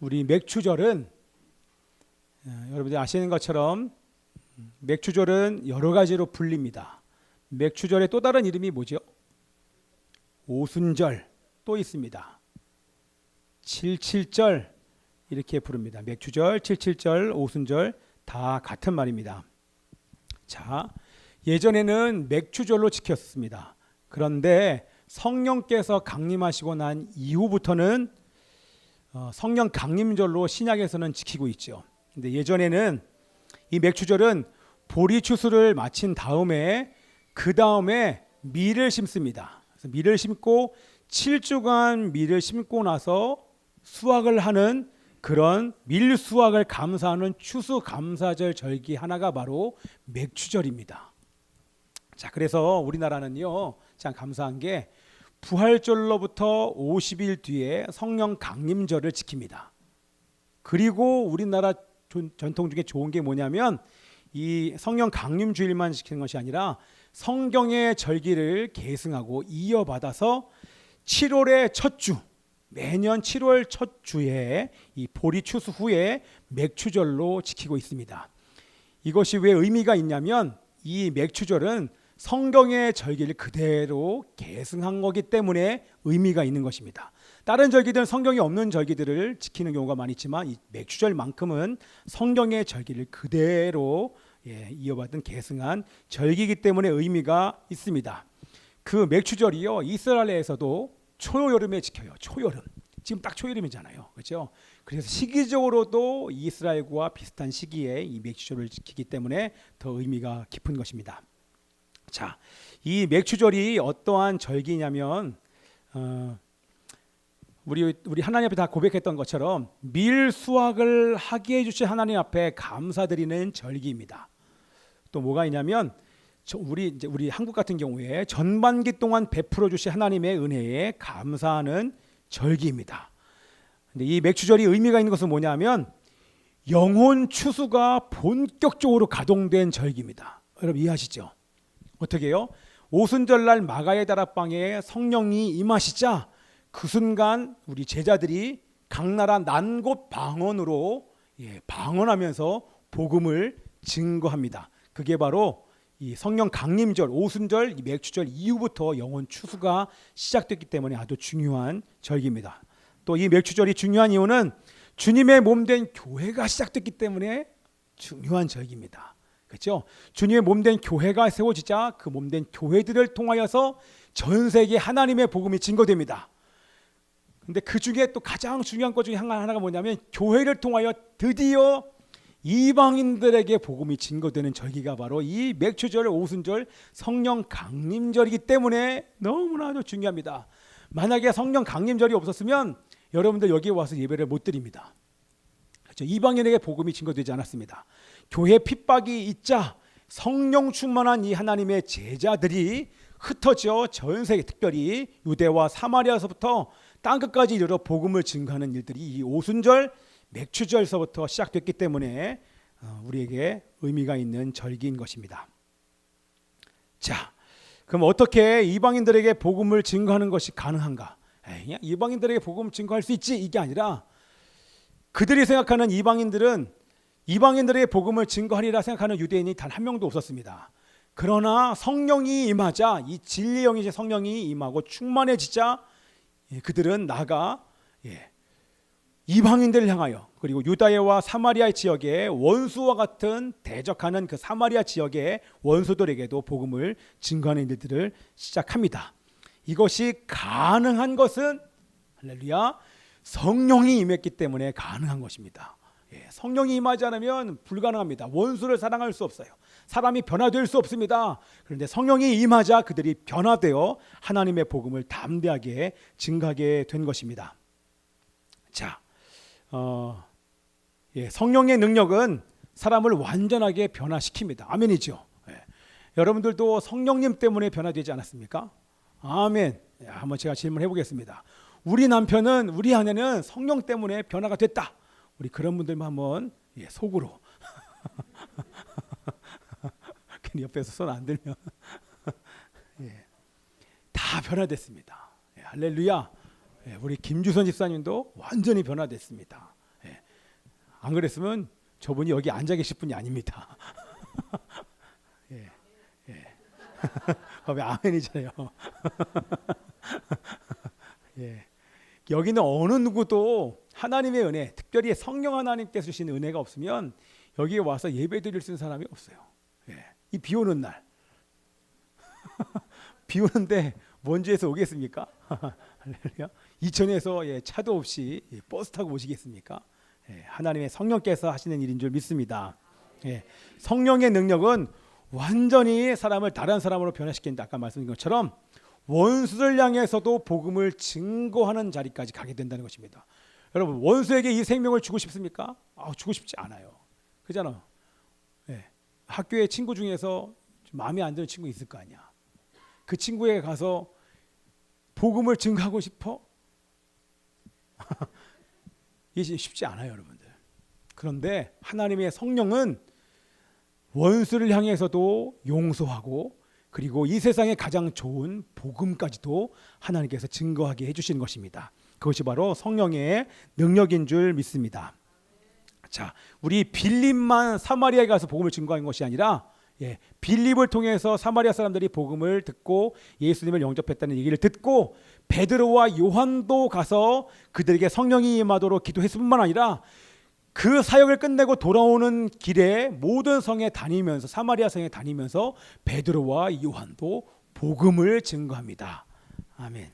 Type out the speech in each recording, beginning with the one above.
우리 맥추절은 여러분들이 아시는 것처럼 맥추절은 여러 가지로 불립니다. 맥추절의 또 다른 이름이 뭐죠? 오순절 또 있습니다. 칠칠절 이렇게 부릅니다. 맥추절, 칠칠절, 오순절 다 같은 말입니다. 자, 예전에는 맥추절로 지켰습니다. 그런데 성령께서 강림하시고 난 이후부터는 성령 강림절로 신약에서는 지키고 있죠. 근데 예전에는 이 맥추절은 보리 추수를 마친 다음에 그 다음에 밀을 심습니다. 그래서 밀을 심고 7주간 밀을 심고 나서 수확을 하는 그런 밀 수확을 감사하는 추수 감사절 절기 하나가 바로 맥추절입니다. 자, 그래서 우리나라는요, 참 감사한 게 부활절로부터 50일 뒤에 성령 강림절을 지킵니다. 그리고 우리나라 전통 중에 좋은 게 뭐냐면 이 성령 강림 주일만 지키는 것이 아니라 성경의 절기를 계승하고 이어받아서 7월의 첫 주, 매년 7월 첫 주에 이 보리 추수 후에 맥추절로 지키고 있습니다. 이것이 왜 의미가 있냐면 이 맥추절은 성경의 절기를 그대로 계승한 거기 때문에 의미가 있는 것입니다. 다른 절기들은 성경이 없는 절기들을 지키는 경우가 많이 있지만 이 맥추절만큼은 성경의 절기를 그대로 이어받은 계승한 절기이기 때문에 의미가 있습니다. 그 맥추절이요, 이스라엘에서도 초여름에 지켜요. 초여름. 지금 딱 초여름이잖아요. 그렇죠? 그래서 시기적으로도 이스라엘과 비슷한 시기에 이 맥추절을 지키기 때문에 더 의미가 깊은 것입니다. 자, 이 맥추절이 어떠한 절기냐면 우리 하나님 앞에 다 고백했던 것처럼 밀 수확을 하게 해주신 하나님 앞에 감사드리는 절기입니다. 또 뭐가 있냐면 우리 한국 같은 경우에 전반기 동안 베풀어 주신 하나님의 은혜에 감사하는 절기입니다. 근데 이 맥추절이 의미가 있는 것은 뭐냐면 영혼 추수가 본격적으로 가동된 절기입니다. 여러분 이해하시죠? 어떻게 해요? 오순절날 마가의 다락방에 성령이 임하시자 그 순간 우리 제자들이 각 나라 난곳 방언으로 방언하면서 복음을 증거합니다. 그게 바로 이 성령 강림절, 오순절, 이 맥추절 이후부터 영혼 추수가 시작됐기 때문에 아주 중요한 절기입니다. 또 이 맥추절이 중요한 이유는 주님의 몸된 교회가 시작됐기 때문에 중요한 절기입니다. 그렇죠? 주님의 몸된 교회가 세워지자 그 몸된 교회들을 통하여서 전 세계 하나님의 복음이 증거됩니다. 근데 그 중에 또 가장 중요한 것 중에 하나가 뭐냐면 교회를 통하여 드디어 이방인들에게 복음이 증거되는 절기가 바로 이 맥추절, 오순절, 성령 강림절이기 때문에 너무나도 중요합니다. 만약에 성령 강림절이 없었으면 여러분들 여기 와서 예배를 못 드립니다. 그렇죠? 이방인에게 복음이 증거되지 않았습니다. 교회 핍박이 있자 성령 충만한 이 하나님의 제자들이 흩어져 전 세계 특별히 유대와 사마리아서부터 땅끝까지 이르러 복음을 증거하는 일들이 이 오순절, 맥추절서부터 시작됐기 때문에 우리에게 의미가 있는 절기인 것입니다. 자, 그럼 어떻게 이방인들에게 복음을 증거하는 것이 가능한가? 이방인들에게 복음을 증거할 수 있지 이게 아니라 그들이 생각하는 이방인들은 이방인들에게 복음을 증거하리라 생각하는 유대인이 단 한 명도 없었습니다. 그러나 성령이 임하자 이 진리의 영이신 성령이 임하고 충만해지자 그들은 나가 이방인들을 향하여 그리고 유다와 사마리아 지역의 원수와 같은 대적하는 그 사마리아 지역의 원수들에게도 복음을 증거하는 일들을 시작합니다. 이것이 가능한 것은 할렐루야 성령이 임했기 때문에 가능한 것입니다. 성령이 임하지 않으면 불가능합니다. 원수를 사랑할 수 없어요. 사람이 변화될 수 없습니다. 그런데 성령이 임하자 그들이 변화되어 하나님의 복음을 담대하게 증거하게 된 것입니다. 자, 성령의 능력은 사람을 완전하게 변화시킵니다. 아멘이죠. 여러분들도 성령님 때문에 변화되지 않았습니까? 아멘. 한번 제가 질문해 보겠습니다. 우리 남편은 우리 아내는 성령 때문에 변화가 됐다. 우리 그런 분들만 한번 속으로 괜히 옆에서 손 안 들면 다 변화됐습니다. 할렐루야. 우리 김주선 집사님도 완전히 변화됐습니다. 안 그랬으면 저분이 여기 앉아 계실 분이 아닙니다. 예, 예. 왜 아멘이잖아요. 예. 여기는 어느 누구도 하나님의 은혜, 특별히 성령 하나님께서 주신 은혜가 없으면 여기에 와서 예배 드릴 수 있는 사람이 없어요. 예. 이 비 오는 날, 비 오는데 먼지에서 오겠습니까? 이천에서 차도 없이 버스 타고 오시겠습니까? 하나님의 성령께서 하시는 일인 줄 믿습니다. 성령의 능력은 완전히 사람을 다른 사람으로 변화시킨다. 아까 말씀드린 것처럼 원수를 향해서도 복음을 증거하는 자리까지 가게 된다는 것입니다. 여러분, 원수에게 이 생명을 주고 싶습니까? 주고 싶지 않아요. 그잖아. 학교에 친구 중에서 마음에 안 드는 친구 있을 거 아니야. 그 친구에게 가서 복음을 증거하고 싶어? 이게 쉽지 않아요, 여러분들. 그런데 하나님의 성령은 원수를 향해서도 용서하고, 그리고 이 세상에 가장 좋은 복음까지도 하나님께서 증거하게 해주시는 것입니다. 그것이 바로 성령의 능력인 줄 믿습니다. 자, 우리 빌립만 사마리아에 가서 복음을 증거한 것이 아니라 빌립을 통해서 사마리아 사람들이 복음을 듣고 예수님을 영접했다는 얘기를 듣고 베드로와 요한도 가서 그들에게 성령이 임하도록 기도했을 뿐만 아니라 그 사역을 끝내고 돌아오는 길에 모든 성에 다니면서, 사마리아 성에 다니면서 베드로와 요한도 복음을 증거합니다. 아멘.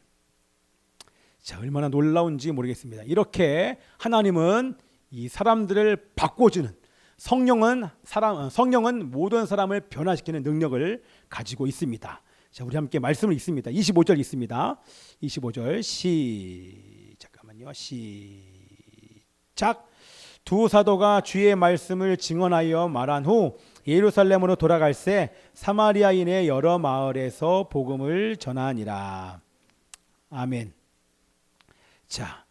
자, 얼마나 놀라운지 모르겠습니다. 이렇게 하나님은 이 사람들을 바꿔주는, 성령은 모든 사람을 변화시키는 능력을 가지고 있습니다. 자, 우리 함께 말씀을 읽습니다. 25절 있습니다. 25절 시작. 두 사도가 주의 말씀을 증언하여 말한 후 예루살렘으로 돌아갈새 사마리아인의 여러 마을에서 복음을 전하니라. 아멘. 자,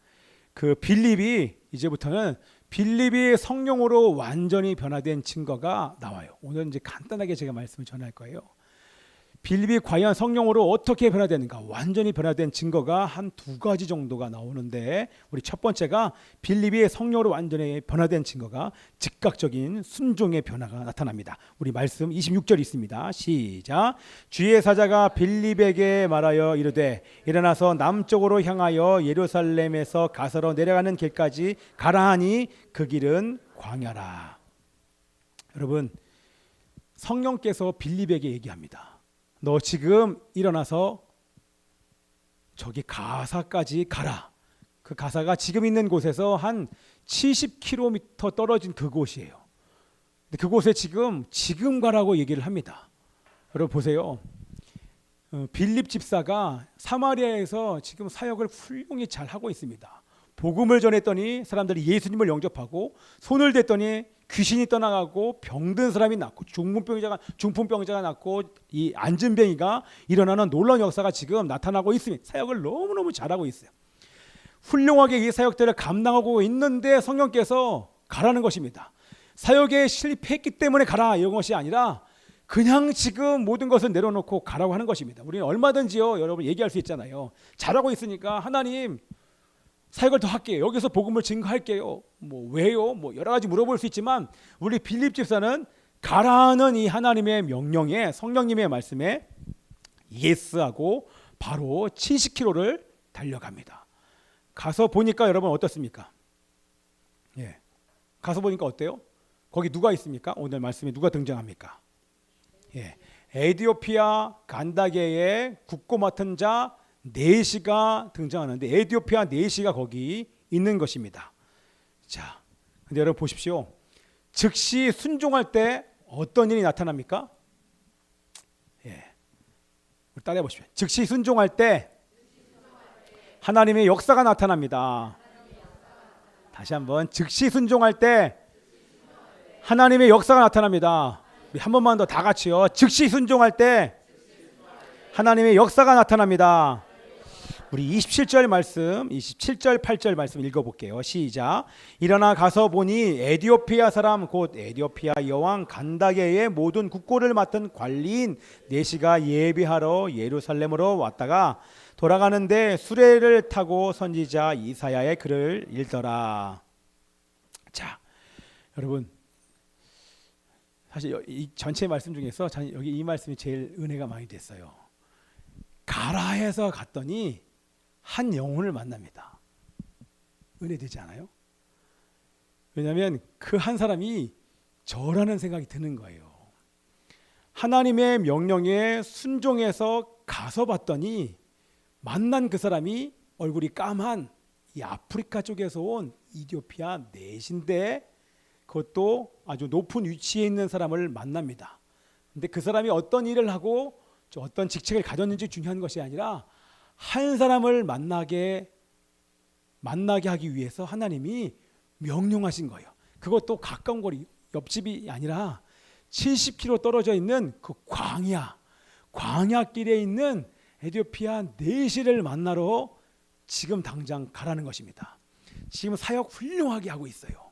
그 빌립이 이제부터는 빌립이 성령으로 완전히 변화된 증거가 나와요. 오늘 이제 간단하게 제가 말씀을 전할 거예요. 빌립이 과연 성령으로 어떻게 변화되는가, 완전히 변화된 증거가 한 두 가지 정도가 나오는데, 우리 첫 번째가 빌립이 성령으로 완전히 변화된 증거가 즉각적인 순종의 변화가 나타납니다. 우리 말씀 26절 있습니다. 시작. 주의 사자가 빌립에게 말하여 이르되 일어나서 남쪽으로 향하여 예루살렘에서 가서로 내려가는 길까지 가라 하니 그 길은 광야라. 여러분, 성령께서 빌립에게 얘기합니다. 너 지금 일어나서 저기 가사까지 가라. 그 가사가 지금 있는 곳에서 한 70km 떨어진 그곳이에요. 근데 그곳에 지금 가라고 얘기를 합니다. 여러분 보세요. 빌립 집사가 사마리아에서 지금 사역을 훌륭히 잘 하고 있습니다. 복음을 전했더니 사람들이 예수님을 영접하고, 손을 댔더니 귀신이 떠나가고 병든 사람이 낫고 중풍병자가 낫고 이 안진뱅이가 일어나는 놀라운 역사가 지금 나타나고 있습니다. 사역을 너무너무 잘하고 있어요. 훌륭하게 이 사역들을 감당하고 있는데 성령께서 가라는 것입니다. 사역에 실패했기 때문에 가라 이런 것이 아니라 그냥 지금 모든 것을 내려놓고 가라고 하는 것입니다. 우리는 얼마든지요, 여러분 얘기할 수 있잖아요. 잘하고 있으니까 하나님 사역을 더 할게요. 여기서 복음을 증거할게요. 왜요? 여러 가지 물어볼 수 있지만 우리 빌립 집사는 가라는 이 하나님의 명령에, 성령님의 말씀에 예스하고 바로 70km를 달려갑니다. 가서 보니까 여러분 어떻습니까? 가서 보니까 어때요? 거기 누가 있습니까? 오늘 말씀에 누가 등장합니까? 에디오피아 간다게의 국고 맡은 자 네시가 등장하는데, 에티오피아 네시가 거기 있는 것입니다. 자, 근데 여러분 보십시오. 즉시 순종할 때 어떤 일이 나타납니까? 따라해 보십시오. 즉시 순종할 때 하나님의 역사가 나타납니다. 다시 한번, 즉시 순종할 때 하나님의 역사가 나타납니다. 우리 한 번만 더 다 같이요. 즉시 순종할 때 하나님의 역사가 나타납니다. 우리 27절 말씀, 27절 8절 말씀 읽어볼게요. 시작. 일어나 가서 보니 에디오피아 사람 곧 에디오피아 여왕 간다게의 모든 국고를 맡은 관리인 네시가 예비하러 예루살렘으로 왔다가 돌아가는데 수레를 타고 선지자 이사야의 글을 읽더라. 자, 여러분, 사실 이 전체 말씀 중에서 저는 여기 이 말씀이 제일 은혜가 많이 됐어요. 가라 해서 갔더니 한 영혼을 만납니다. 은혜되지 않아요? 왜냐하면 그 한 사람이 저라는 생각이 드는 거예요. 하나님의 명령에 순종해서 가서 봤더니 만난 그 사람이 얼굴이 까만 이 아프리카 쪽에서 온 이디오피아 넷인데 그것도 아주 높은 위치에 있는 사람을 만납니다. 근데 그 사람이 어떤 일을 하고 어떤 직책을 가졌는지 중요한 것이 아니라 한 사람을 만나게 하기 위해서 하나님이 명령하신 거예요. 그것도 가까운 거리 옆집이 아니라 70km 떨어져 있는 그 광야길에 있는 에티오피아 내시를 만나러 지금 당장 가라는 것입니다. 지금 사역 훌륭하게 하고 있어요.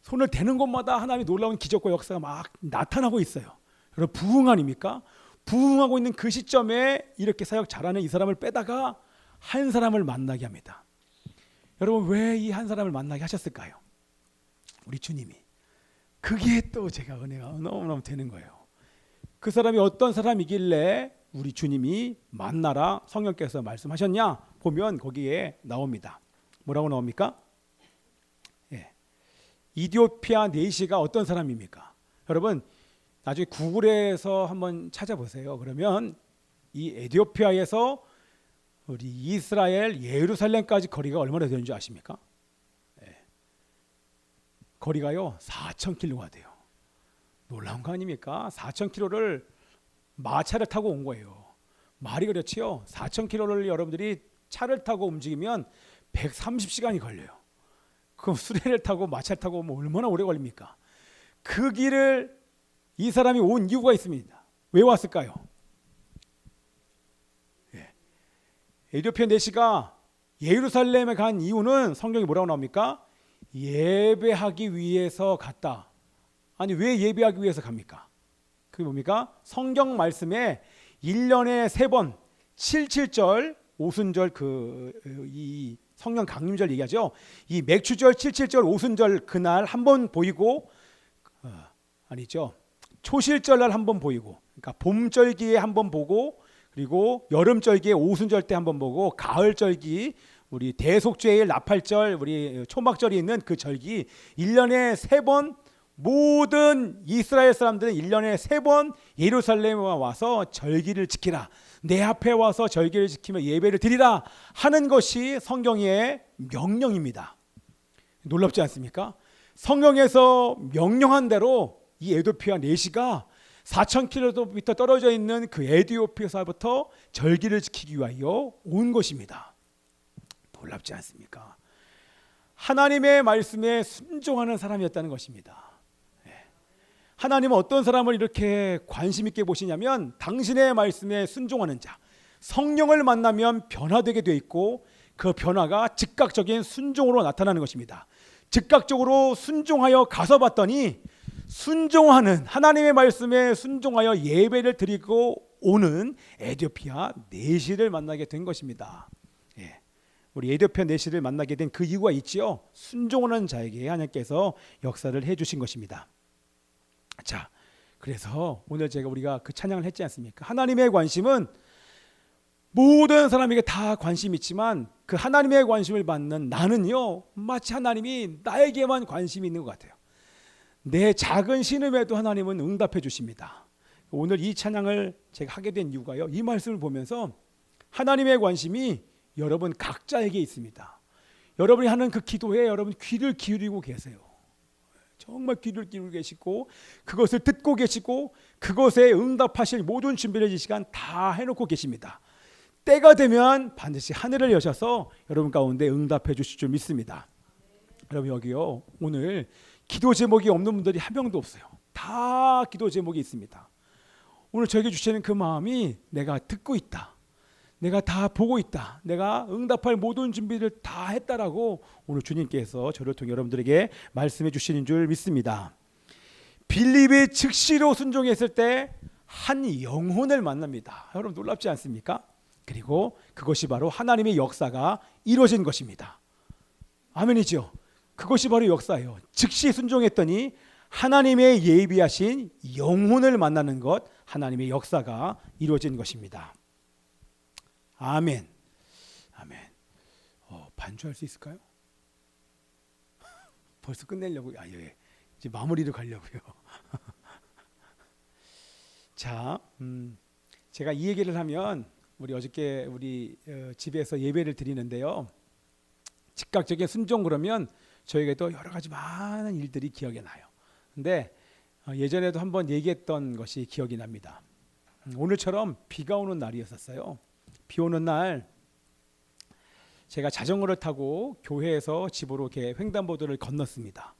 손을 대는 곳마다 하나님의 놀라운 기적과 역사가 막 나타나고 있어요. 여러분 부흥 아닙니까? 부흥하고 있는 그 시점에 이렇게 사역 잘하는 이 사람을 빼다가 한 사람을 만나게 합니다. 여러분 왜 이 한 사람을 만나게 하셨을까요? 우리 주님이. 그게 또 제가 은혜가 너무너무 되는 거예요. 그 사람이 어떤 사람이길래 우리 주님이 만나라 성령께서 말씀하셨냐 보면 거기에 나옵니다. 뭐라고 나옵니까? 이디오피아 내시가 어떤 사람입니까? 여러분 나중에 구글에서 한번 찾아보세요. 그러면 이 에티오피아에서 우리 이스라엘 예루살렘까지 거리가 얼마나 되는 줄 아십니까? 거리가요 4,000km가 돼요. 놀라운 거 아닙니까? 4,000km를 마차를 타고 온 거예요. 말이 그렇지요. 4,000km를 여러분들이 차를 타고 움직이면 130시간이 걸려요. 그럼 수레를 타고 마차를 타고 오면 얼마나 오래 걸립니까? 그 길을 이 사람이 온 이유가 있습니다. 왜 왔을까요? 에티오피아 내시가 예루살렘에 간 이유는 성경이 뭐라고 나옵니까? 예배하기 위해서 갔다. 아니 왜 예배하기 위해서 갑니까? 그게 뭡니까? 성경 말씀에 1년에 3번 77절 오순절 이 성령 강림절 얘기하죠. 이 맥추절 77절 오순절 그날 한 번 보이고 아니죠. 초실절날 한 번 보이고 그러니까 봄절기에 한 번 보고 그리고 여름절기에 오순절 때 한 번 보고 가을절기 우리 대속죄일 나팔절 우리 초막절이 있는 그 절기 1년에 3번 모든 이스라엘 사람들은 1년에 3번 예루살렘에 와서 절기를 지키라. 내 앞에 와서 절기를 지키며 예배를 드리라 하는 것이 성경의 명령입니다. 놀랍지 않습니까? 성경에서 명령한 대로 이 에티오피아 내시가 4,000km 떨어져 있는 그 에티오피아서부터 절기를 지키기 위하여 온 것입니다. 놀랍지 않습니까? 하나님의 말씀에 순종하는 사람이었다는 것입니다. 하나님은 어떤 사람을 이렇게 관심 있게 보시냐면 당신의 말씀에 순종하는 자, 성령을 만나면 변화되게 돼 있고 그 변화가 즉각적인 순종으로 나타나는 것입니다. 즉각적으로 순종하여 가서 봤더니 순종하는 하나님의 말씀에 순종하여 예배를 드리고 오는 에티오피아 내시를 만나게 된 것입니다. 우리 에티오피아 내시를 만나게 된 그 이유가 있지요. 순종하는 자에게 하나님께서 역사를 해주신 것입니다. 자, 그래서 오늘 우리가 그 찬양을 했지 않습니까? 하나님의 관심은 모든 사람에게 다 관심이 있지만 그 하나님의 관심을 받는 나는요 마치 하나님이 나에게만 관심이 있는 것 같아요. 내 작은 신음에도 하나님은 응답해 주십니다. 오늘 이 찬양을 제가 하게 된 이유가요, 이 말씀을 보면서 하나님의 관심이 여러분 각자에게 있습니다. 여러분이 하는 그 기도에 여러분 귀를 기울이고 계세요. 정말 귀를 기울이고 계시고 그것을 듣고 계시고 그것에 응답하실 모든 준비를 이 시간 다 해놓고 계십니다. 때가 되면 반드시 하늘을 여셔서 여러분 가운데 응답해 주실 줄 믿습니다. 여러분 여기요 오늘 기도 제목이 없는 분들이 한 명도 없어요. 다 기도 제목이 있습니다. 오늘 저에게 주시는 그 마음이 내가 듣고 있다, 내가 다 보고 있다, 내가 응답할 모든 준비를 다 했다라고 오늘 주님께서 저를 통해 여러분들에게 말씀해 주시는 줄 믿습니다. 빌립이 즉시로 순종했을 때 한 영혼을 만납니다. 여러분 놀랍지 않습니까? 그리고 그것이 바로 하나님의 역사가 이루어진 것입니다. 아멘이죠. 그것이 바로 역사예요. 즉시 순종했더니 하나님의 예비하신 영혼을 만나는 것, 하나님의 역사가 이루어진 것입니다. 아멘. 아멘. 반주할 수 있을까요? 벌써 끝내려고. 예. 이제 마무리로 가려고요. 자, 제가 이 얘기를 하면 우리 어저께 우리 집에서 예배를 드리는데요. 즉각적인 순종 그러면 저에게도 여러 가지 많은 일들이 기억에 나요. 근데 예전에도 한번 얘기했던 것이 기억이 납니다. 오늘처럼 비가 오는 날이었었어요. 비 오는 날 제가 자전거를 타고 교회에서 집으로 이렇게 횡단보도를 건넜습니다.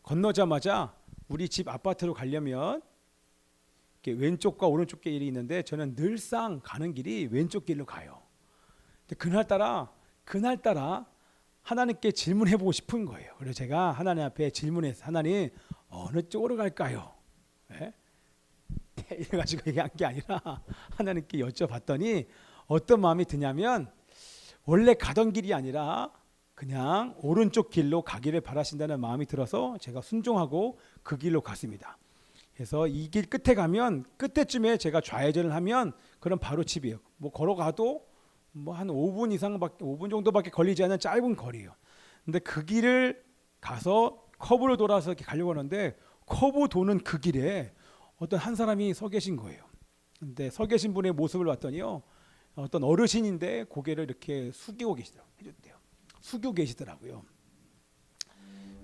건너자마자 우리 집 아파트로 가려면 이렇게 왼쪽과 오른쪽 길이 있는데 저는 늘상 가는 길이 왼쪽 길로 가요. 근데 그날따라 하나님께 질문해보고 싶은 거예요. 그래서 제가 하나님 앞에 질문해서 하나님 어느 쪽으로 갈까요? 네? 이래가지고 얘기한 게 아니라 하나님께 여쭤봤더니 어떤 마음이 드냐면 원래 가던 길이 아니라 그냥 오른쪽 길로 가기를 바라신다는 마음이 들어서 제가 순종하고 그 길로 갔습니다. 그래서 이 길 끝에 가면 끝에쯤에 제가 좌회전을 하면 그럼 바로 집이에요. 뭐 걸어가도 뭐 한 5분 정도밖에 걸리지 않는 짧은 거리예요. 근데 그 길을 가서 커브를 돌아서 이렇게 가려고 하는데 커브 도는 그 길에 어떤 한 사람이 서 계신 거예요. 근데 서 계신 분의 모습을 봤더니요. 어떤 어르신인데 고개를 이렇게 숙이고 계시더라고요.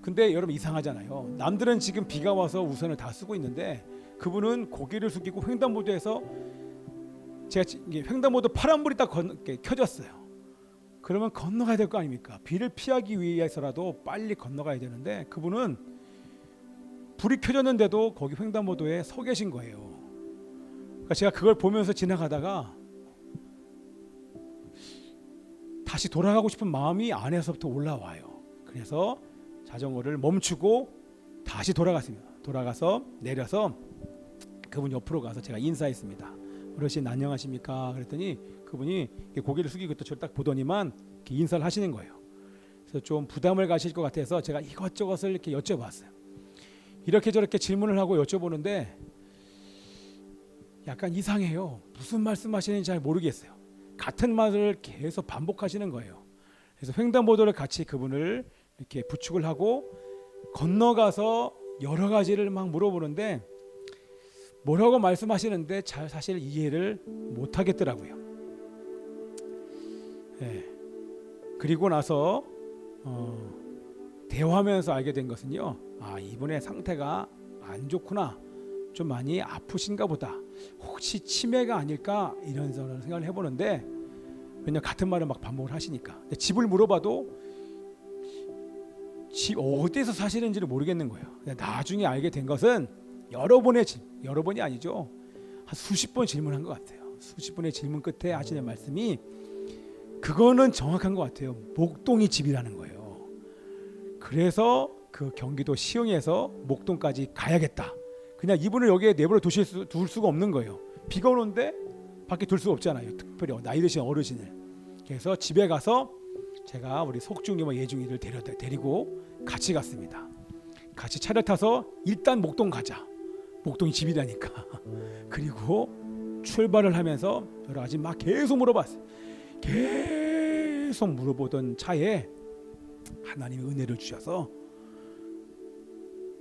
근데 여러분 이상하잖아요. 남들은 지금 비가 와서 우산을 다 쓰고 있는데 그분은 고개를 숙이고 횡단보도에서 제가 횡단보도 파란불이 딱 켜졌어요. 그러면 건너가야 될 거 아닙니까? 비를 피하기 위해서라도 빨리 건너가야 되는데 그분은 불이 켜졌는데도 거기 횡단보도에 서 계신 거예요. 그러니까 제가 그걸 보면서 지나가다가 다시 돌아가고 싶은 마음이 안에서부터 올라와요. 그래서 자전거를 멈추고 다시 돌아갔습니다. 돌아가서 내려서 그분 옆으로 가서 제가 인사했습니다. 어르신 안녕하십니까? 그랬더니 그분이 고개를 숙이고 또 저를 딱 보더니만 이렇게 인사를 하시는 거예요. 그래서 좀 부담을 가실 것 같아서 제가 이것저것을 이렇게 여쭤봤어요. 이렇게 저렇게 질문을 하고 여쭤보는데 약간 이상해요. 무슨 말씀하시는지 잘 모르겠어요. 같은 말을 계속 반복하시는 거예요. 그래서 횡단보도를 같이 그분을 이렇게 부축을 하고 건너가서 여러 가지를 막 물어보는데 뭐라고 말씀하시는데 잘 사실 이해를 못 하겠더라고요. 네. 그리고 나서 대화하면서 알게 된 것은요. 이분의 상태가 안 좋구나. 좀 많이 아프신가 보다. 혹시 치매가 아닐까 이런 생각을 해보는데 왜냐면 같은 말을 막 반복을 하시니까. 근데 집을 물어봐도 집 어디서 사시는지를 모르겠는 거예요. 나중에 알게 된 것은 여러 번이 아니죠. 한 수십 번 질문한 것 같아요. 수십 번의 질문 끝에 하시는 말씀이 그거는 정확한 것 같아요. 목동이 집이라는 거예요. 그래서 그 경기도 시흥에서 목동까지 가야겠다. 그냥 이분을 여기에 내버려 둘 수가 없는 거예요. 비가 오는데 밖에 둘 수가 없잖아요. 특별히 나이 드신 어르신을. 그래서 집에 가서 제가 우리 속중이와 예중이를 데리고 같이 갔습니다. 같이 차를 타서 일단 목동 가자. 목동이 집이라니까. 그리고 출발을 하면서 여러 가지 막 계속 물어봤어요. 계속 물어보던 차에 하나님의 은혜를 주셔서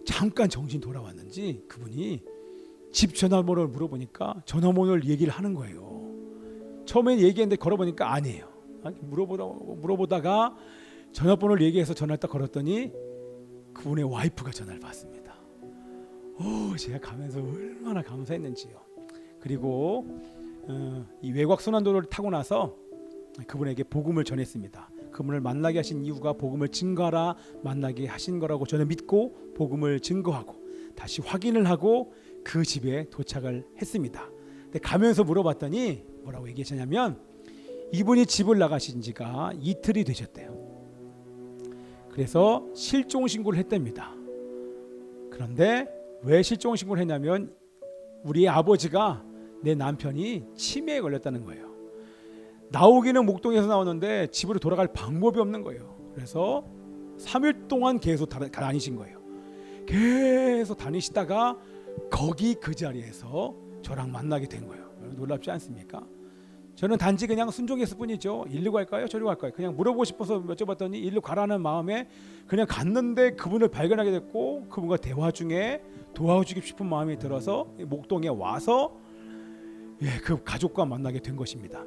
잠깐 정신 돌아왔는지 그분이 집 전화번호를 물어보니까 전화번호를 얘기를 하는 거예요. 처음에 얘기했는데 걸어보니까 아니에요. 물어보다가 전화번호를 얘기해서 전화를 딱 걸었더니 그분의 와이프가 전화를 받습니다. 제가 가면서 얼마나 감사했는지요. 그리고 이 외곽 순환도로를 타고 나서 그분에게 복음을 전했습니다. 그분을 만나게 하신 이유가 복음을 증거하라 만나게 하신 거라고 저는 믿고 복음을 증거하고 다시 확인을 하고 그 집에 도착을 했습니다. 근데 가면서 물어봤더니 뭐라고 얘기하셨냐면 이분이 집을 나가신 지가 이틀이 되셨대요. 그래서 실종 신고를 했답니다. 그런데 왜 실종 신고를 했냐면 우리 아버지가 내 남편이 치매에 걸렸다는 거예요. 나오기는 목동에서 나오는데 집으로 돌아갈 방법이 없는 거예요. 그래서 3일 동안 계속 다니신 거예요. 계속 다니시다가 거기 그 자리에서 저랑 만나게 된 거예요. 놀랍지 않습니까? 저는 단지 그냥 순종했을 뿐이죠. 일로 갈까요? 저리로 갈까요? 그냥 물어보고 싶어서 여쭤봤더니 일로 가라는 마음에 그냥 갔는데 그분을 발견하게 됐고 그분과 대화 중에 도와주고 싶은 마음이 들어서 목동에 와서 그 가족과 만나게 된 것입니다.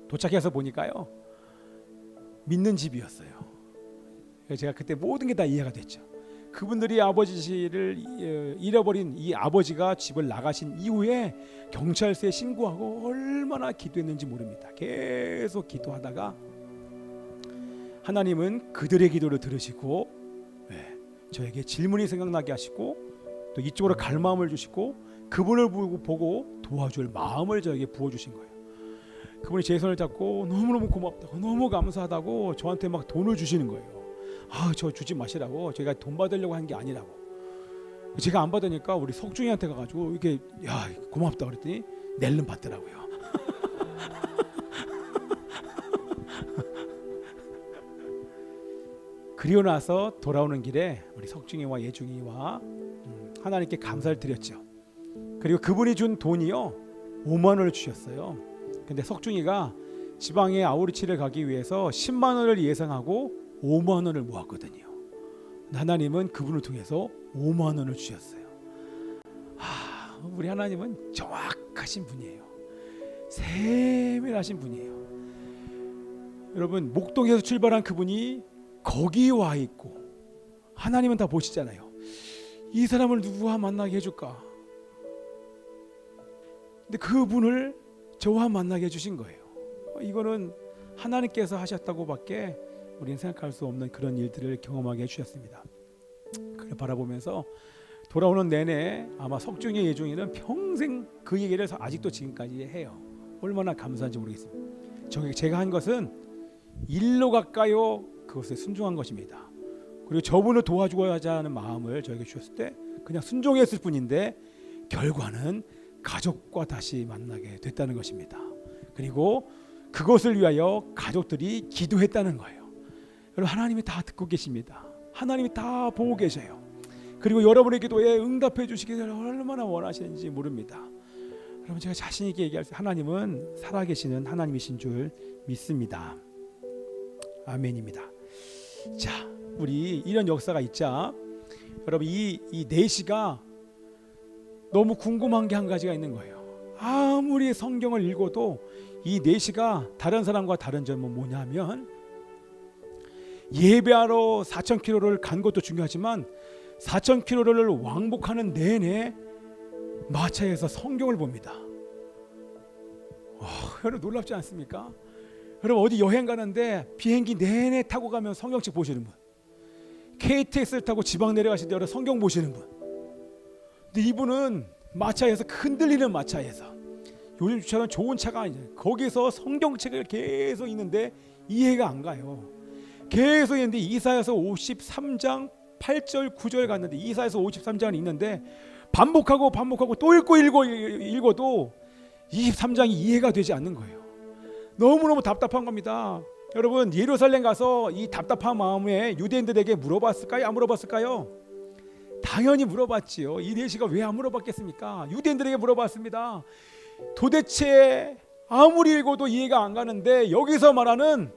도착해서 보니까요, 믿는 집이었어요. 제가 그때 모든 게 다 이해가 됐죠. 그분들이 아버지를 잃어버린 이 아버지가 집을 나가신 이후에 경찰서에 신고하고 얼마나 기도했는지 모릅니다. 계속 기도하다가 하나님은 그들의 기도를 들으시고 저에게 질문이 생각나게 하시고 또 이쪽으로 갈 마음을 주시고 그분을 보고 도와줄 마음을 저에게 부어주신 거예요. 그분이 제 손을 잡고 너무너무 고맙다고 너무 감사하다고 저한테 막 돈을 주시는 거예요. 저 주지 마시라고, 제가 돈 받으려고 한 게 아니라고. 제가 안 받으니까 우리 석중이한테 가가지고 이렇게 고맙다 그랬더니 낼름 받더라고요. 그리고 나서 돌아오는 길에 우리 석중이와 예중이와 하나님께 감사를 드렸죠. 그리고 그분이 준 돈이요 5만 원을 주셨어요. 근데 석중이가 지방에 아우리치를 가기 위해서 10만 원을 예상하고 5만 원을 모았거든요. 하나님은 그분을 통해서 5만 원을 주셨어요. 우리 하나님은 정확하신 분이에요. 세밀하신 분이에요. 여러분, 목동에서 출발한 그분이 거기 와 있고 하나님은 다 보시잖아요. 이 사람을 누구와 만나게 해줄까? 근데 그분을 저와 만나게 해주신 거예요. 이거는 하나님께서 하셨다고밖에 우리는 생각할 수 없는 그런 일들을 경험하게 해주셨습니다. 그걸 바라보면서 돌아오는 내내 아마 석중의 예중이는 평생 그 얘기를 아직도 지금까지 해요. 얼마나 감사한지 모르겠습니다. 제가 한 것은 일로 갈까요? 그것에 순종한 것입니다. 그리고 저분을 도와주고자 하는 마음을 저에게 주셨을 때 그냥 순종했을 뿐인데 결과는 가족과 다시 만나게 됐다는 것입니다. 그리고 그것을 위하여 가족들이 기도했다는 거예요. 여러분, 하나님이 다 듣고 계십니다. 하나님이 다 보고 계셔요. 그리고 여러분의 기도에 응답해 주시기를 얼마나 원하시는지 모릅니다. 여러분, 제가 자신 있게 얘기할 때 하나님은 살아계시는 하나님이신 줄 믿습니다. 아멘입니다. 자, 우리 이런 역사가 있자 여러분 이 내시가 너무 궁금한 게 한 가지가 있는 거예요. 아무리 성경을 읽어도 이 내시가 다른 사람과 다른 점은 뭐냐면 예배하러 4,000km를 간 것도 중요하지만 4,000km를 왕복하는 내내 마차에서 성경을 봅니다. 여러분 놀랍지 않습니까? 여러분 어디 여행 가는데 비행기 내내 타고 가면 성경책 보시는 분, KTX를 타고 지방 내려가실 때 여러분 성경 보시는 분. 근데 이분은 마차에서 흔들리는 마차에서 요즘처럼 좋은 차가 아니잖아요. 거기서 성경책을 계속 읽는데 이해가 안 가요. 계속 있는데 이사야서 53장 8절 9절 갔는데 이사야서 53장을 읽는데 반복하고 또 읽어도 23장이 이해가 되지 않는 거예요. 너무너무 답답한 겁니다. 여러분 예루살렘 가서 이 답답한 마음에 유대인들에게 물어봤을까요? 안 물어봤을까요? 당연히 물어봤지요. 이 내시가 왜 안 물어봤겠습니까? 유대인들에게 물어봤습니다. 도대체 아무리 읽어도 이해가 안 가는데 여기서 말하는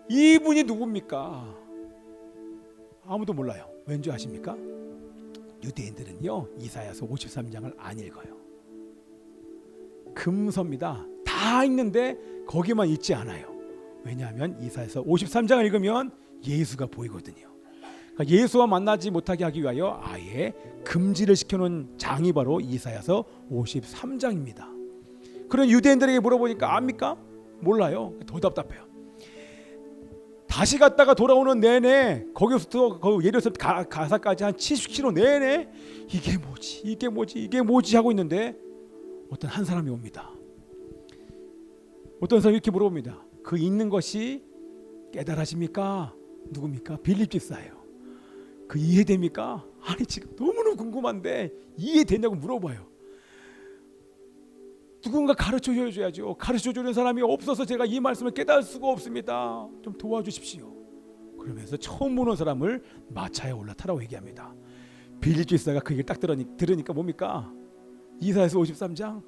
이분이 누굽니까? 아무도 몰라요. 왠지 아십니까? 유대인들은요 이사야서 53장을 안 읽어요. 금서입니다. 다 읽는데 거기만 읽지 않아요. 왜냐하면 이사야서 53장을 읽으면 예수가 보이거든요. 그러니까 예수와 만나지 못하게 하기 위하여 아예 금지를 시켜놓은 장이 바로 이사야서 53장입니다. 그런 유대인들에게 물어보니까 압니까? 몰라요. 더 답답해요. 다시 갔다가 돌아오는 내내 거기서부터 예루살렘 가사까지 한 70km 내내 이게 뭐지 하고 있는데 어떤 한 사람이 옵니다. 어떤 사람이 이렇게 물어봅니다. 그 읽는 것이 깨달아집니까? 누굽니까? 빌립 집사예요. 그 이해됩니까? 아니 지금 너무너무 궁금한데 이해되냐고 물어봐요. 누군가 가르쳐 줘야죠. 가르쳐 주는 사람이 없어서 제가 이 말씀을 깨달을 수가 없습니다. 좀 도와주십시오. 그러면서 처음 보는 사람을 마차에 올라타라고 얘기합니다. 빌립 집사가 그 얘기를 딱 들으니까 뭡니까? 이사야서 53장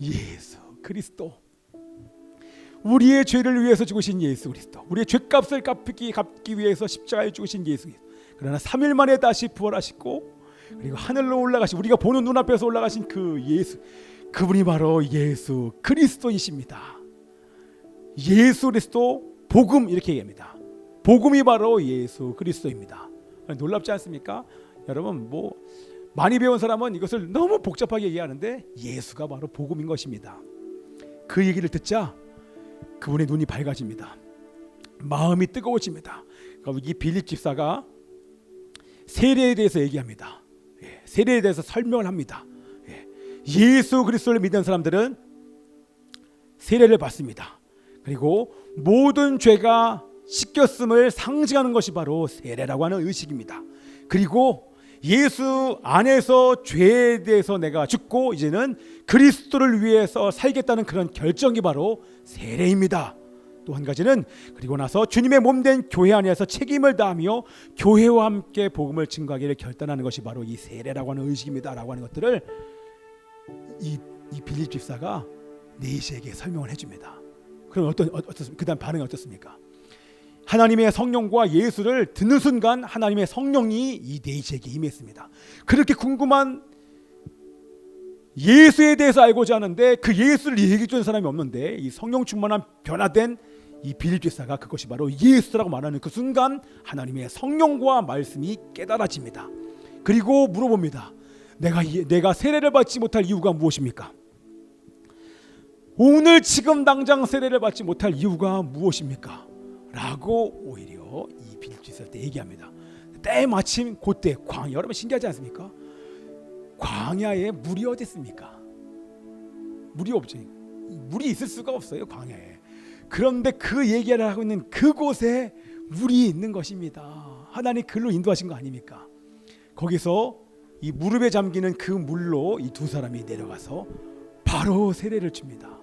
예수 그리스도, 우리의 죄를 위해서 죽으신 예수 그리스도, 우리의 죄값을 갚기 위해서 십자가에 죽으신 예수 그리스도, 그러나 3일 만에 다시 부활하시고 그리고 하늘로 올라가신, 우리가 보는 눈앞에서 올라가신 그 예수, 그분이 바로 예수 그리스도이십니다. 예수 그리스도 복음, 이렇게 얘기합니다. 복음이 바로 예수 그리스도입니다. 놀랍지 않습니까? 여러분, 뭐 많이 배운 사람은 이것을 너무 복잡하게 얘기하는데 예수가 바로 복음인 것입니다. 그 얘기를 듣자 그분의 눈이 밝아집니다. 마음이 뜨거워집니다. 이 빌립 집사가 세례에 대해서 얘기합니다. 세례에 대해서 설명을 합니다. 예수 그리스도를 믿는 사람들은 세례를 받습니다. 그리고 모든 죄가 씻겼음을 상징하는 것이 바로 세례라고 하는 의식입니다. 그리고 예수 안에서 죄에 대해서 내가 죽고 이제는 그리스도를 위해서 살겠다는 그런 결정이 바로 세례입니다. 또 한 가지는 그리고 나서 주님의 몸된 교회 안에서 책임을 다하며 교회와 함께 복음을 증거하기를 결단하는 것이 바로 이 세례라고 하는 의식입니다 라고 하는 것들을 이 빌립 집사가 네시에게 설명을 해줍니다. 그럼 어떻습니까? 그 다음 반응이 어떻습니까? 하나님의 성령과 예수를 듣는 순간 하나님의 성령이 이 네시에게 임했습니다. 그렇게 궁금한 예수에 대해서 알고자 하는데 그 예수를 얘기해 주는 사람이 없는데 이 성령 충만한 변화된 이 빌립 집사가 그것이 바로 예수라고 말하는 그 순간 하나님의 성령과 말씀이 깨달아집니다. 그리고 물어봅니다. 내가 세례를 받지 못할 이유가 무엇입니까? 오늘 지금 당장 세례를 받지 못할 이유가 무엇입니까? 라고 오히려 이 빌립 집사한테 얘기합니다. 때마침 그때 광야, 여러분 신기하지 않습니까? 광야에 물이 어디 있습니까? 물이 없죠. 물이 있을 수가 없어요, 광야에. 그런데 그 얘기를 하고 있는 그곳에 물이 있는 것입니다. 하나님 글로 인도하신 거 아닙니까? 거기서 이 무릎에 잠기는 그 물로 이 두 사람이 내려가서 바로 세례를 줍니다.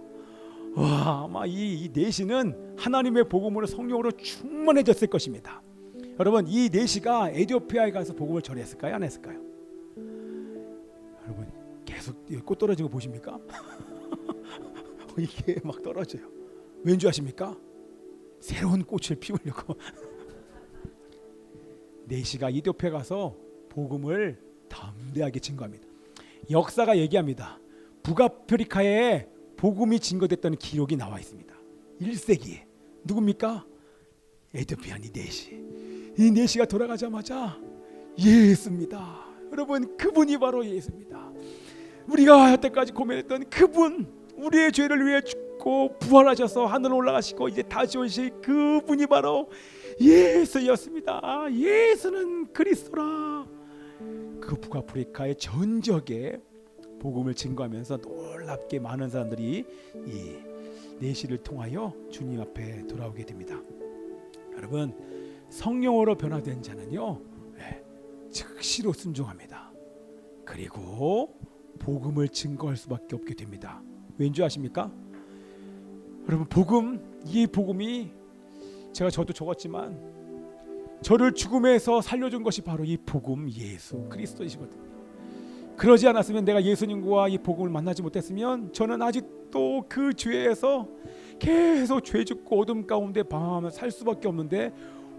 와, 아마 이 네시는 하나님의 복음으로 성령으로 충만해졌을 것입니다. 여러분, 이 네시가 에티오피아에 가서 복음을 전했을까요? 안 했을까요? 여러분, 계속 꽃 떨어지는 거 보십니까? 이게 막 떨어져요. 왠지 아십니까? 새로운 꽃을 피우려고. 네시가 에티오피아 가서 복음을 담대하게 증거합니다. 역사가 얘기합니다. 북아프리카에 복음이 증거됐다는 기록이 나와 있습니다. 1세기에 누굽니까? 에티오피아니 네시. 이 네시가 돌아가자마자 예수입니다. 여러분, 그분이 바로 예수입니다. 우리가 여태까지 고민했던 그분, 우리의 죄를 위해 죽고 부활하셔서 하늘로 올라가시고 이제 다시 오실 그분이 바로 예수였습니다. 예수는 그리스도라. 그 북아프리카의 전적에 복음을 증거하면서 놀랍게 많은 사람들이 이 네시를 통하여 주님 앞에 돌아오게 됩니다. 여러분, 성령으로 변화된 자는요, 즉시로 순종합니다. 그리고 복음을 증거할 수밖에 없게 됩니다. 왠지 아십니까? 여러분, 이 복음이 저도 적었지만 저를 죽음에서 살려준 것이 바로 이 복음 예수 그리스도이시거든요. 그러지 않았으면, 내가 예수님과 이 복음을 만나지 못했으면 저는 아직도 그 죄에서 계속 죄 짓고 어둠 가운데 방황하며 살 수밖에 없는데,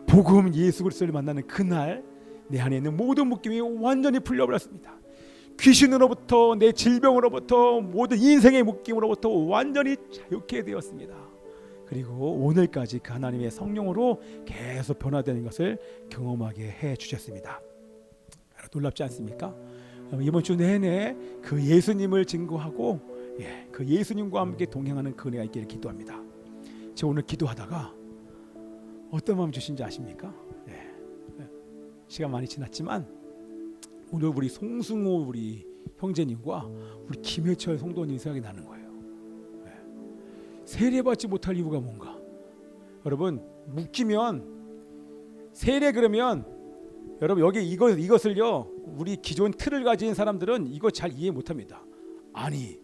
복음 예수 그리스도를 만나는 그날 내 안에 있는 모든 묶임이 완전히 풀려버렸습니다. 귀신으로부터, 내 질병으로부터, 모든 인생의 묶임으로부터 완전히 자유케 되었습니다. 그리고 오늘까지 그 하나님의 성령으로 계속 변화되는 것을 경험하게 해 주셨습니다. 놀랍지 않습니까? 이번 주 내내 그 예수님을 증거하고 그 예수님과 함께 동행하는 그 은혜가 있기를 기도합니다. 제가 오늘 기도하다가 어떤 마음 주신지 아십니까? 시간 많이 지났지만 오늘 우리 송승호 우리 형제님과 우리 김혜철 성도님 생각이 나는 거예요. 세례받지 못할 이유가 뭔가? 여러분, 묶이면 세례, 그러면 여러분 여기 이것을요, 우리 기존 틀을 가진 사람들은 이거 잘 이해 못합니다. 아니,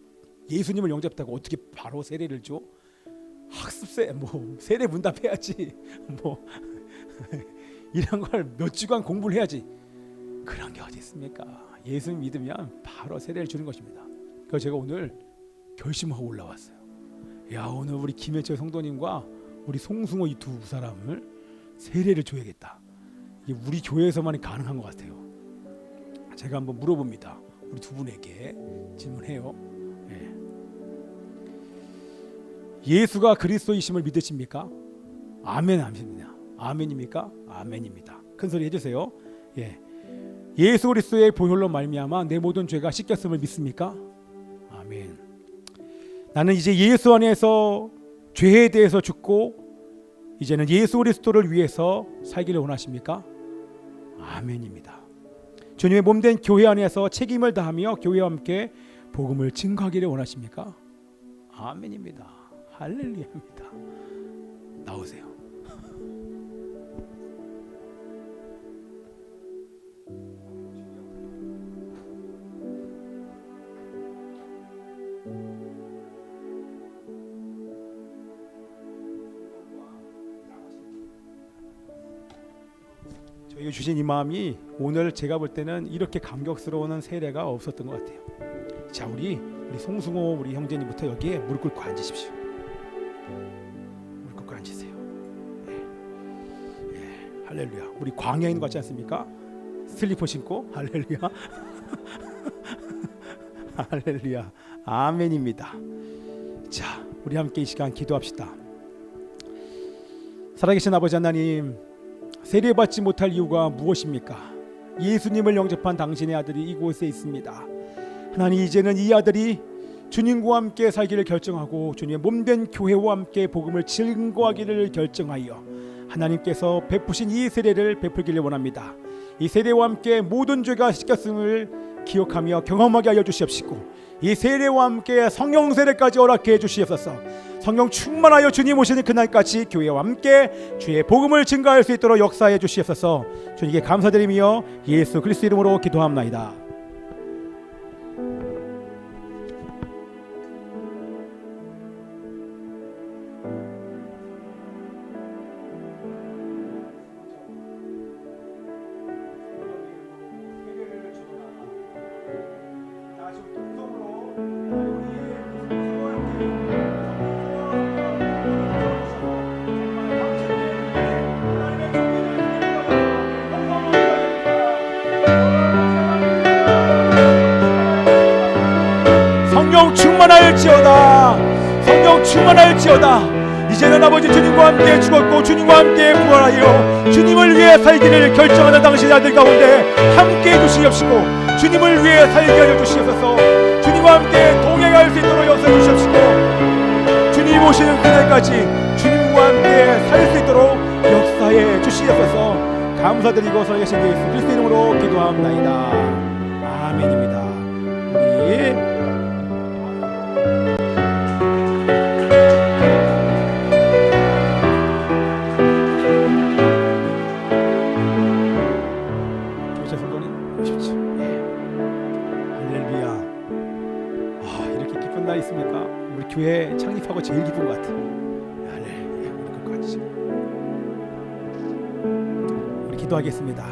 예수님을 영접했다고 어떻게 바로 세례를 줘? 학습세 세례 문답해야지. 이런 걸 몇 주간 공부를 해야지. 그런 게 어디 있습니까? 예수 믿으면 바로 세례를 주는 것입니다. 그래서 제가 오늘 결심하고 올라왔어요. 야, 오늘 우리 김현철 성도님과 우리 송승호 이 두 사람을 세례를 줘야겠다. 이게 우리 교회에서만 가능한 것 같아요. 제가 한번 물어봅니다. 우리 두 분에게 질문해요. 예수가 그리스도이심을 믿으십니까? 아멘. 아멘입니다. 아멘입니까? 아멘입니다. 큰 소리 해주세요. 예수 그리스도의 보혈로 말미암아 내 모든 죄가 씻겼음을 믿습니까? 아멘. 나는 이제 예수 안에서 죄에 대해서 죽고 이제는 예수 그리스도를 위해서 살기를 원하십니까? 아멘입니다. 주님의 몸된 교회 안에서 책임을 다하며 교회와 함께 복음을 증거하기를 원하십니까? 아멘입니다. 할렐루야입니다. 나오세요. 저희가 주신 이 마음이 오늘 제가 볼 때는 이렇게 감격스러운 세례가 없었던 것 같아요. 자, 우리 송승호 우리 형제님부터 여기에 무릎 꿇고 앉으십시오. 무릎 꿇고 앉으세요. 할렐루야. 우리 광야에 있는 것 같지 않습니까? 슬리퍼 신고 할렐루야. 할렐루야. 아멘입니다. 자, 우리 함께 이 시간 기도합시다. 살아계신 아버지 하나님, 세례받지 못할 이유가 무엇입니까? 예수님을 영접한 당신의 아들이 이곳에 있습니다. 하나님, 이제는 이 아들이 주님과 함께 살기를 결정하고 주님의 몸된 교회와 함께 복음을 증거하기를 결정하여 하나님께서 베푸신 이 세례를 베풀기를 원합니다. 이 세례와 함께 모든 죄가 씻겼음을 기억하며 경험하게 하여 주시옵시고 이 세례와 함께 성령 세례까지 허락해 주시옵소서. 성령 충만하여 주님 오시는 그날까지 교회와 함께 주의 복음을 증거할 수 있도록 역사해 주시옵소서. 주님께 감사드리며 예수 그리스도 이름으로 기도합나이다. 성령 충만할지어다. 성령 충만할지어다. 이제는 아버지 주님과 함께 죽었고 주님과 함께 부활하여 주님을 위해 살기를 결정하는 당신의 아들 가운데 함께 해주시옵시고 주님을 위해 살게 하여 주시옵소서. 주님과 함께 동행할 수 있도록 역사해 주시옵시고 주님 오시는 그날까지 주님과 함께 살 수 있도록 역사해 주시옵소서. 감사드리고 살아계신 예수 그리스도 이름으로 기도합나이다. 아멘입니다. 우리 있습니까? 우리 교회 창립하고 제일 기쁜 것 같아요. 우리 기도하겠습니다.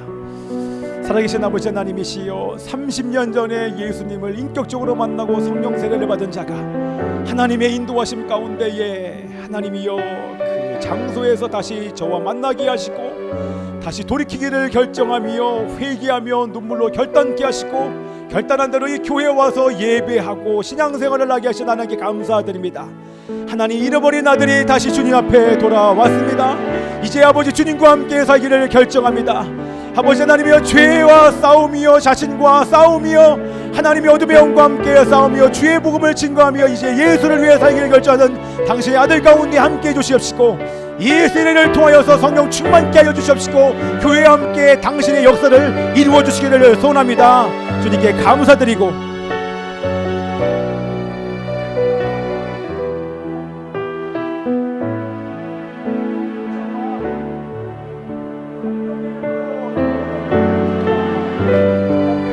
살아계신 아버지 하나님이시여, 30년 전에 예수님을 인격적으로 만나고 성령 세례를 받은 자가 하나님의 인도하심 가운데에 하나님이여 그 장소에서 다시 저와 만나게 하시고 다시 돌이키기를 결정하며 회개하며 눈물로 결단케 하시고 결단한 대로 이 교회에 와서 예배하고 신앙생활을 하게 하신 하나님께 감사드립니다. 하나님, 잃어버린 아들이 다시 주님 앞에 돌아왔습니다. 이제 아버지 주님과 함께 살기를 결정합니다. 아버지 하나님이여, 죄와 싸움이여 자신과 싸움이여 하나님의 어둠의 영과 함께 싸움이여 주의 복음을 증거하며 이제 예수를 위해 살기를 결정하는 당신의 아들 가운데 함께 해주시옵시고 이 세례를 통하여서 성령 충만케 하여 주시옵시고 교회와 함께 당신의 역사를 이루어 주시기를 소원합니다. 주님께 감사드리고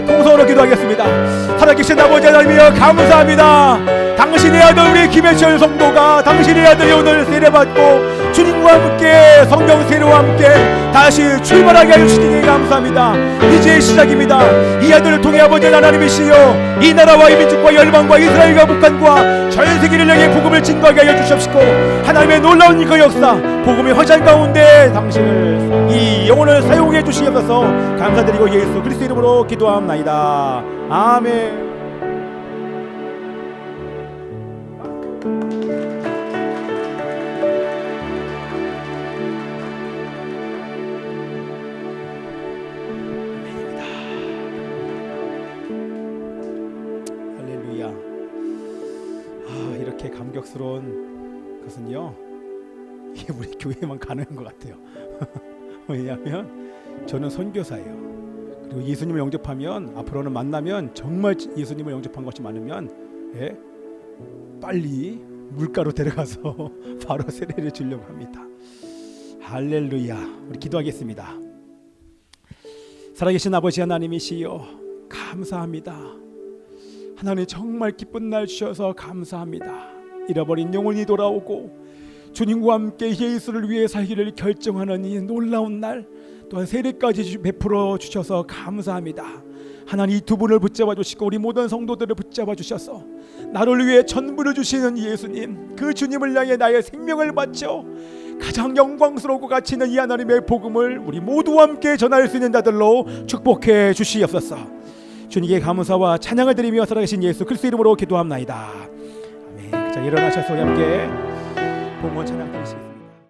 동서로 기도하겠습니다. 살아계신 아버지 하나님이여 감사합니다. 당신의 아들 우리 김혜철 성도가 당신의 아들이 오늘 세례받고 주님과 함께 성령 세례와 함께 다시 출발하게 하여 주시니 감사합니다. 이제 시작입니다. 이 아들을 통해 아버지 하나님이시여 이 나라와 이 민족과 열방과 이스라엘과 북한과 전 세계를 향해 복음을 진거하게 하여 주시옵시고 하나님의 놀라운 그 역사 복음의 화장 가운데 당신을 이 영혼을 사용해 주시옵소서 감사드리고 예수 그리스도 이름으로 기도합나이다. 아멘. 할렐루야. 이렇게 감격스러운 것은요 이게 우리 교회만 가능한 것 같아요. 왜냐하면 저는 선교사예요. 그리고 예수님을 영접하면 앞으로는 만나면 정말 예수님을 영접한 것이 많으면 빨리 물가로 데려가서 바로 세례를 주려고 합니다. 할렐루야. 우리 기도하겠습니다. 살아계신 아버지 하나님이시여 감사합니다. 하나님 정말 기쁜 날 주셔서 감사합니다. 잃어버린 영혼이 돌아오고 주님과 함께 예수를 위해 살기를 결정하는 이 놀라운 날 또한 세례까지 베풀어 주셔서 감사합니다. 하나님 이 두 분을 붙잡아 주시고 우리 모든 성도들을 붙잡아 주셔서 나를 위해 전부를 주시는 예수님 그 주님을 향해 나의 생명을 바쳐 가장 영광스럽고 가치 있는 이 하나님의 복음을 우리 모두와 함께 전할 수 있는 자들로 축복해 주시옵소서. 주님께 감사와 찬양을 드리며 살아계신 예수 그리스도 이름으로 기도합나이다. 아멘. 자 일어나셔서 우리 함께 봉헌 찬양 드리시겠습니다.